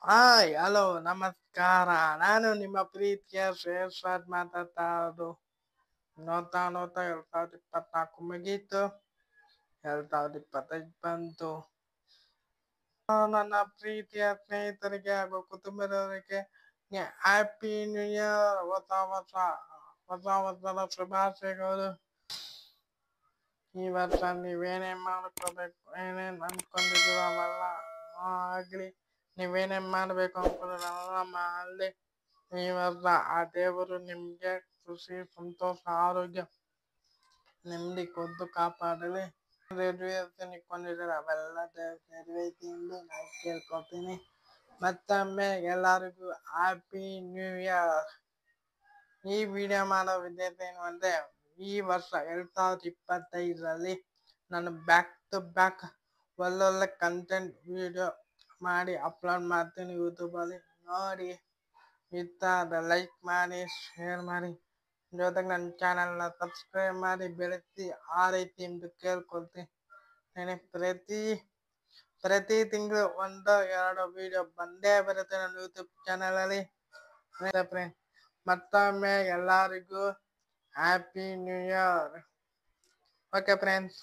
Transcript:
Hi hello ನಮಸ್ಕಾರ. ನಾನು ನಿಮ್ಮ ಪ್ರೀತಿಯ ಶ್ರೇಯಸ್ವಾದ್ ಮಾತಾಡ್ತಾ ಇರೋದು. ನೋಡ್ತಾ ನೋಡ್ತಾ 2024 ಮುಗೀತು, 2025 ಬಂತು. ನನ್ನ ಪ್ರೀತಿಯ ಸ್ನೇಹಿತರಿಗೆ ಹಾಗೂ ಕುಟುಂಬದವರಿಗೆ ಹ್ಯಾಪಿ ನ್ಯೂ ಇಯರ್, ಹೊಸ ವರ್ಷದ ಶುಭಾಶಯಗಳು. ಈ ವರ್ಷ ನೀವೇನೇನ್ ಮಾಡ್ಕೋಬೇಕು, ಏನೇನ್ ಅನ್ಕೊಂಡಿದ್ದೀರೋ ಅವೆಲ್ಲ ಆಗ್ಲಿ. ನೀವೇನೇನ್ ಮಾಡ್ಬೇಕು ಅನ್ಕೊಂಡಿರೋ ಮಾಡಲಿ. ಈ ವರ್ಷ ಆ ದೇವರು ನಿಮ್ಗೆ ಖುಷಿ, ಸಂತೋಷ, ಆರೋಗ್ಯ, ನೆಮ್ಮದಿ ಕೊದ್ದು ಕಾಪಾಡಲಿ. ರೆಡ್ಯೂಯೇಷನ್ ಇಟ್ಕೊಂಡಿದ್ದಾರೆ ಅವೆಲ್ಲ ನೆರವೇರಿಸಿ ಎಂದು ನಾನು ಕೇಳ್ಕೊತೀನಿ. ಮತ್ತೊಮ್ಮೆ ಎಲ್ಲರಿಗೂ ಹ್ಯಾಪಿ ನ್ಯೂ ಇಯರ್. ಈ ವಿಡಿಯೋ ಮಾಡೋ ಉದ್ದೇಶ ಏನು ಅಂದ್ರೆ, ಈ ವರ್ಷ 2025ರಲ್ಲಿ ನಾನು ಬ್ಯಾಕ್ ಟು ಬ್ಯಾಕ್ ಒಳ್ಳೊಳ್ಳೆ ಕಂಟೆಂಟ್ ವಿಡಿಯೋ ಮಾಡಿ ಅಪ್ಲೋಡ್ ಮಾಡ್ತೀನಿ. ಯೂಟ್ಯೂಬಲ್ಲಿ ನೋಡಿ, ಇಷ್ಟ ಆದರೆ ಲೈಕ್ ಮಾಡಿ, ಶೇರ್ ಮಾಡಿ, ಜೊತೆಗೆ ನನ್ನ ಚಾನಲ್ನ ಸಬ್ಸ್ಕ್ರೈಬ್ ಮಾಡಿ ಬೆಳೆಸಿ ಆ ರೀತಿ ಎಂದು ಕೇಳ್ಕೊಳ್ತೀನಿ. ಪ್ರತಿ ತಿಂಗಳು 1-2 ವಿಡಿಯೋ ಬಂದೇ ಬರುತ್ತೆ ನನ್ನ ಯೂಟ್ಯೂಬ್ ಚಾನಲಲ್ಲಿ. ಮತ್ತೊಮ್ಮೆ ಎಲ್ಲರಿಗೂ happy new year. Okay friends.